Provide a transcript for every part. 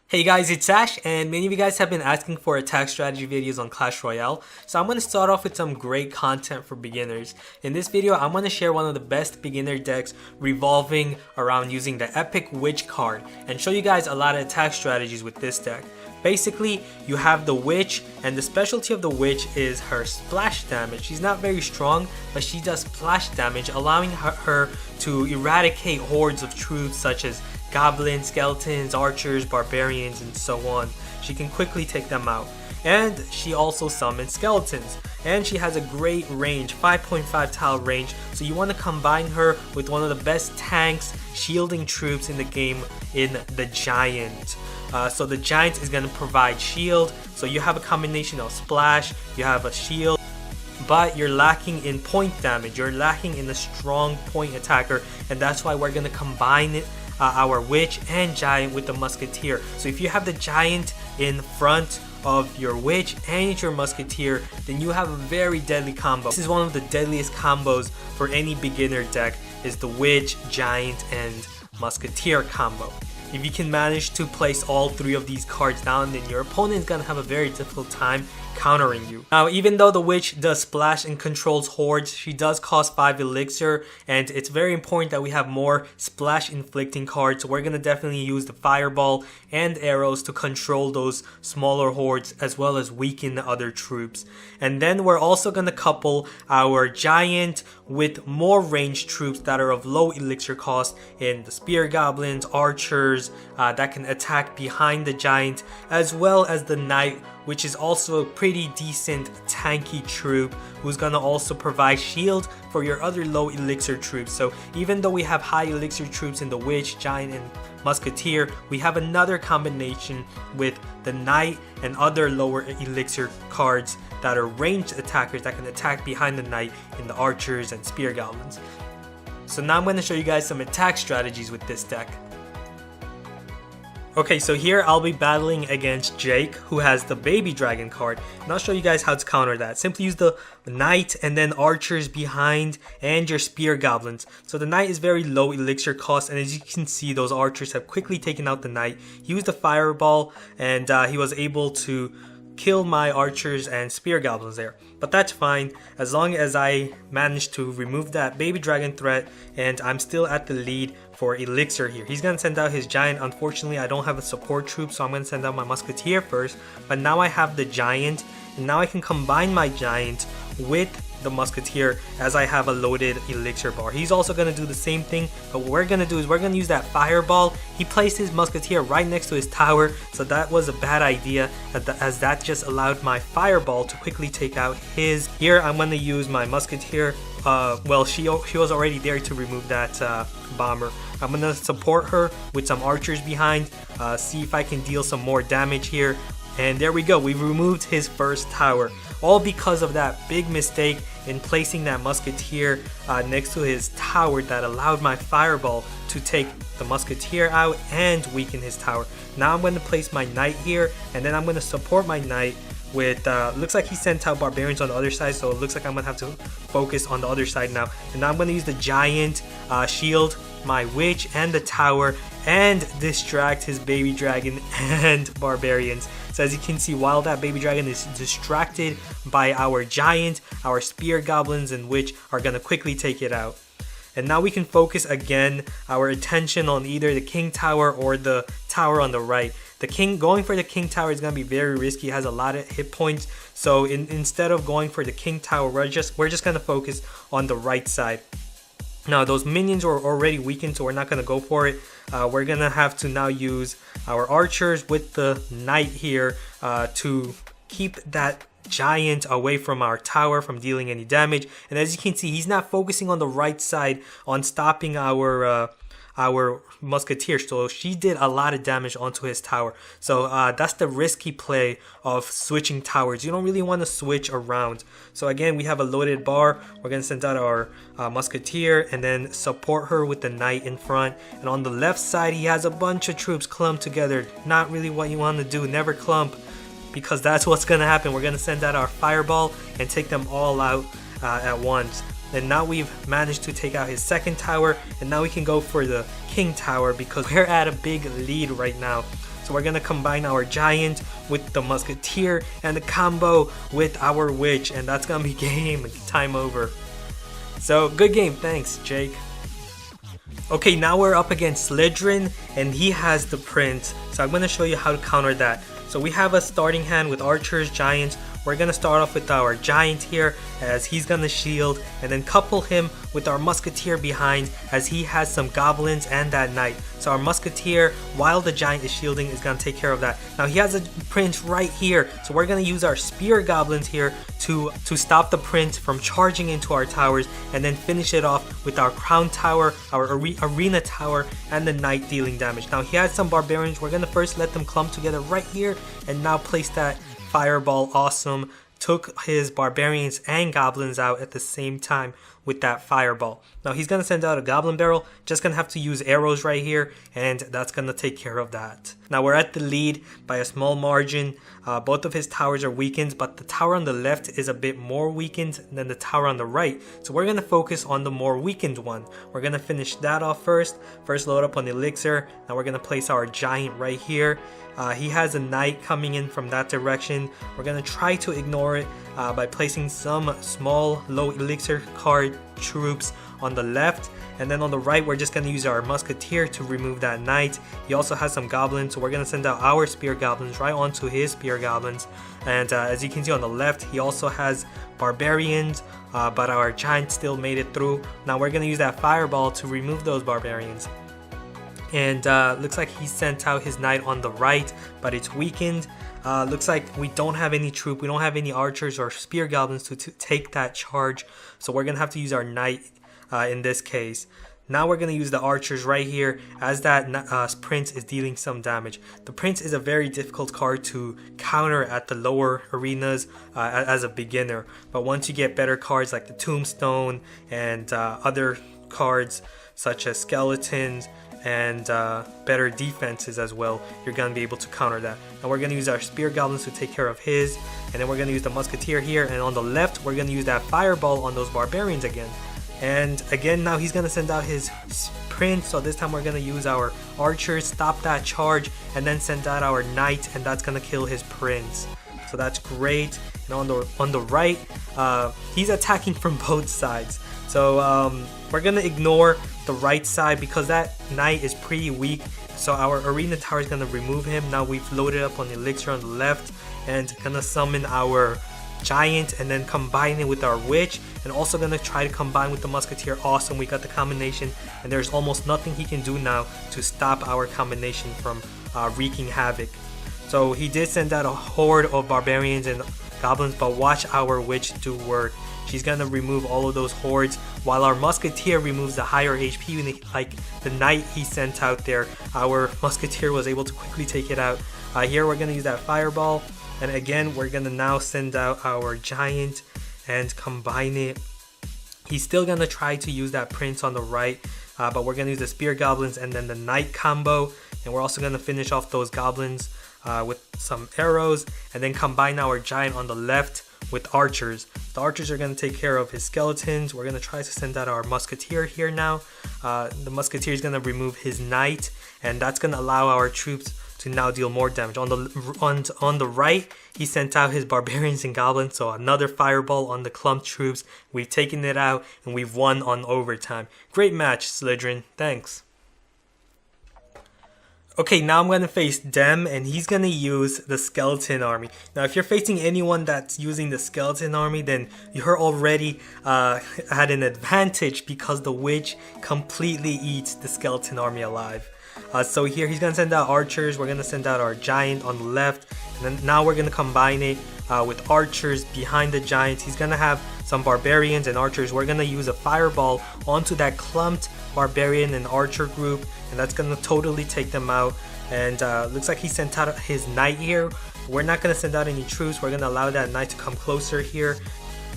Hey guys, it's Ash, and many of you guys have been asking for attack strategy videos on Clash Royale, so I'm going to start off with some great content for beginners. In this video, I'm going to share one of the best beginner decks revolving around using the Epic Witch card and show you guys a lot of attack strategies with this deck. Basically, you have the Witch, and the specialty of the Witch is her splash damage. She's not very strong, but she does splash damage, allowing her to eradicate hordes of troops such as goblins, skeletons, archers, barbarians, and so on. She can quickly take them out. And she also summons skeletons. And she has a great range, 5.5 tile range, so you want to combine her with one of the best tanks, shielding troops in the game in the Giant. So the Giant is going to provide shield, so you have a combination of splash, you have a shield, but you're lacking in point damage, you're lacking in a strong point attacker, and that's why we're going to combine it, our Witch and Giant with the Musketeer. So if you have the Giant in front of your Witch and your Musketeer, then you have a very deadly combo. This is one of the deadliest combos for any beginner deck, is the Witch, Giant, and Musketeer combo. If you can manage to place all three of these cards down, then your opponent is going to have a very difficult time countering you. Now, even though the Witch does splash and controls hordes, she does cost 5 elixir, and it's very important that we have more splash inflicting cards. So we're going to definitely use the fireball and arrows to control those smaller hordes as well as weaken the other troops. And then we're also going to couple our Giant with more ranged troops that are of low elixir cost in the spear goblins, archers that can attack behind the Giant, as well as the Knight, which is also a pretty decent tanky troop who's gonna also provide shield for your other low elixir troops. So even though we have high elixir troops in the Witch, Giant, and Musketeer, we have another combination with the Knight and other lower elixir cards that are ranged attackers that can attack behind the Knight in the archers and spear goblins. So now I'm going to show you guys some attack strategies with this deck. Okay, so here I'll be battling against Jake, who has the Baby Dragon card, and I'll show you guys how to counter that. Simply use the Knight and then archers behind and your spear goblins. So the Knight is very low elixir cost, and as you can see, those archers have quickly taken out the Knight. He used the fireball, and he was able to kill my archers and spear goblins there, but that's fine as long as I managed to remove that Baby Dragon threat, and I'm still at the lead for elixir here. He's gonna send out his Giant. Unfortunately, I don't have a support troop, so I'm gonna send out my Musketeer first, but now I have the Giant, and now I can combine my Giant with the Musketeer as I have a loaded elixir bar. He's also going to do the same thing, but what we're going to do is we're going to use that fireball. He placed his Musketeer right next to his tower, so that was a bad idea as that just allowed my fireball to quickly take out his. Here I'm going to use my Musketeer. Well, she was already there to remove that bomber. I'm going to support her with some archers behind, see if I can deal some more damage here. And there we go, we've removed his first tower, all because of that big mistake in placing that Musketeer next to his tower that allowed my fireball to take the Musketeer out and weaken his tower. Now I'm going to place my Knight here, and then I'm going to support my Knight with, looks like he sent out barbarians on the other side, so it looks like I'm going to have to focus on the other side now. And now I'm going to use the Giant, shield my Witch and the tower, and distract his Baby Dragon and barbarians. So as you can see, while that Baby Dragon is distracted by our Giant, our spear goblins and Witch are going to quickly take it out. And now we can focus again our attention on either the King Tower or the tower on the right. The King, going for the King Tower is going to be very risky. It has a lot of hit points. So instead of going for the King Tower, we're just going to focus on the right side. Now those minions are already weakened, so we're not going to go for it. We're going to have to now use our archers with the Knight here to keep that Giant away from our tower from dealing any damage. And as you can see, he's not focusing on the right side on stopping our Musketeer, so she did a lot of damage onto his tower. So that's the risky play of switching towers. You don't really want to switch around. So again, we have a loaded bar. We're going to send out our Musketeer and then support her with the Knight in front. And on the left side, he has a bunch of troops clumped together. Not really what you want to do. Never clump, because that's what's going to happen. We're going to send out our fireball and take them all out at once. And now we've managed to take out his second tower, and now we can go for the King Tower because we're at a big lead right now. So we're gonna combine our giant with the musketeer and the combo with our witch, and that's gonna be game time over. So good game, thanks Jake. Okay, now we're up against Slytherin, and he has the prince. So I'm gonna show you how to counter that. So we have a starting hand with archers, giants. We're gonna start off with our giant here, as he's gonna shield, and then couple him with our musketeer behind, as he has some goblins and that knight. So our musketeer, while the giant is shielding, is gonna take care of that. Now he has a prince right here, so we're gonna use our spear goblins here to stop the prince from charging into our towers, and then finish it off with our crown tower, our arena tower, and the knight dealing damage. Now he has some barbarians. We're gonna first let them clump together right here, and now place that fireball. Awesome. Took his barbarians and goblins out at the same time with that fireball. Now he's gonna send out a goblin barrel, just gonna have to use arrows right here, and that's gonna take care of that. Now we're at the lead by a small margin. Both of his towers are weakened, but the tower on the left is a bit more weakened than the tower on the right, so we're gonna focus on the more weakened one. We're gonna finish that off first load up on the elixir. Now we're gonna place our giant right here. He has a knight coming in from that direction. We're gonna try to ignore it by placing some small low elixir card troops on the left, and then on the right we're just gonna use our musketeer to remove that knight. He also has some goblins, so we're gonna send out our spear goblins right onto his spear goblins. And as you can see on the left, he also has barbarians, but our giant still made it through. Now we're gonna use that fireball to remove those barbarians. And looks like he sent out his knight on the right, but it's weakened. Looks like we don't have any troop, we don't have any archers or spear goblins to take that charge, so we're gonna have to use our knight in this case. Now we're gonna use the archers right here, as that prince is dealing some damage. The prince is a very difficult card to counter at the lower arenas as a beginner, but once you get better cards like the tombstone and other cards such as skeletons and better defenses as well, you're gonna be able to counter that. Now we're gonna use our spear goblins to take care of his, and then we're gonna use the musketeer here, and on the left we're gonna use that fireball on those barbarians again. And again, now he's gonna send out his prince, so this time we're gonna use our archers, stop that charge, and then send out our knight, and that's gonna kill his prince. So that's great. And on the right, he's attacking from both sides. So we're gonna ignore the right side because that knight is pretty weak. So our arena tower is gonna remove him. Now we've loaded up on the elixir on the left and gonna summon our giant and then combine it with our witch, and also gonna try to combine with the musketeer. Awesome, we got the combination, and there's almost nothing he can do now to stop our combination from wreaking havoc. So he did send out a horde of barbarians and goblins, but watch our witch do work. She's gonna remove all of those hordes, while our musketeer removes the higher HP. Like the knight he sent out there, our musketeer was able to quickly take it out. Here we're gonna use that fireball, and again we're gonna now send out our giant and combine it. He's still gonna try to use that prince on the right, but we're gonna use the spear goblins and then the knight combo, and we're also gonna finish off those goblins with some arrows, and then combine our giant on the left with archers. The archers are going to take care of his skeletons. We're going to try to send out our musketeer here now. The musketeer is going to remove his knight, and that's going to allow our troops to now deal more damage. On the right, he sent out his barbarians and goblins, so another fireball on the clumped troops. We've taken it out, and we've won on overtime. Great match, Slytherin. Thanks. Okay, now I'm going to face Dem, and he's going to use the skeleton army. Now, if you're facing anyone that's using the skeleton army, then you're already at an advantage because the witch completely eats the skeleton army alive. So here he's going to send out archers. We're going to send out our giant on the left, and then now we're going to combine it with archers behind the giants. He's going to have some barbarians and archers. We're going to use a fireball onto that clumped barbarian and archer group, and that's going to totally take them out. And looks like he sent out his knight here. We're not going to send out any troops. We're going to allow that knight to come closer here.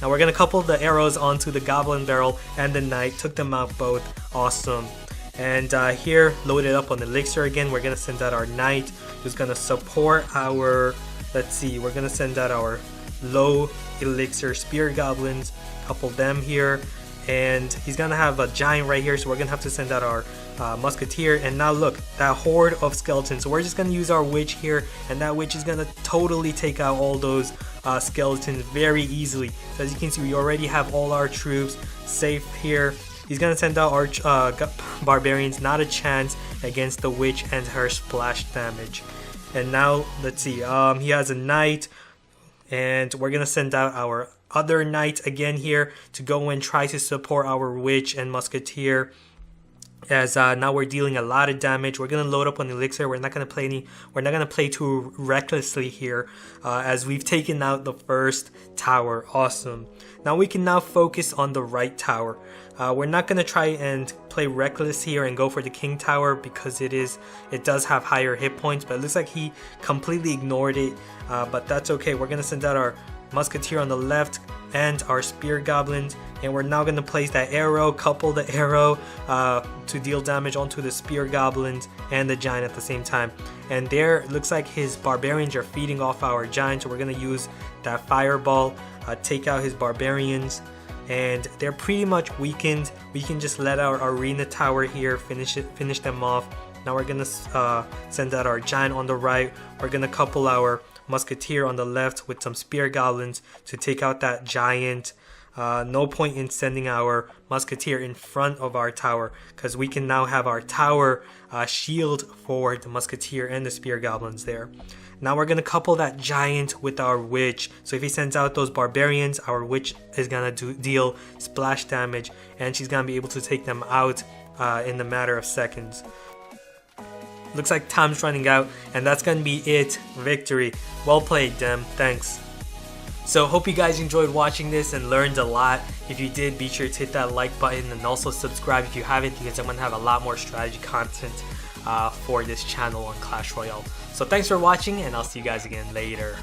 Now we're going to couple the arrows onto the goblin barrel and the knight. Took them out both. Awesome. And here, loaded up on elixir again. We're going to send out our knight, who's going to support our, let's see, we're going to send out our low elixir spear goblins, couple them here, and he's gonna have a giant right here, so we're gonna have to send out our musketeer. And now look, that horde of skeletons, so we're just gonna use our witch here, and that witch is gonna totally take out all those skeletons very easily. So as you can see, we already have all our troops safe here. He's gonna send out our barbarians, not a chance against the witch and her splash damage. And now let's see, he has a knight, and we're gonna send out our other knight again here to go and try to support our witch and musketeer, as now we're dealing a lot of damage. We're gonna load up on elixir. We're not gonna play too recklessly here, as we've taken out the first tower. Awesome. Now we can now focus on the right tower. We're not gonna try and play reckless here and go for the king tower because it does have higher hit points, but it looks like he completely ignored it, but that's okay. We're gonna send out our musketeer on the left and our spear goblins, and we're now going to place that arrow, couple the arrow to deal damage onto the spear goblins and the giant at the same time. And there, it looks like his barbarians are feeding off our giant, so we're going to use that fireball, take out his barbarians, and they're pretty much weakened. We can just let our arena tower here finish them off. Now we're going to send out our giant on the right. We're going to couple our musketeer on the left with some spear goblins to take out that giant. No point in sending our musketeer in front of our tower, because we can now have our tower shield for the musketeer and the spear goblins there. Now we're going to couple that giant with our witch, so if he sends out those barbarians, our witch is going to deal splash damage, and she's going to be able to take them out in a matter of seconds. Looks like time's running out, and that's gonna be it. Victory. Well played, Dem. Thanks. So hope you guys enjoyed watching this and learned a lot. If you did, be sure to hit that like button and also subscribe if you haven't, because I'm gonna have a lot more strategy content for this channel on Clash Royale. So thanks for watching, and I'll see you guys again later.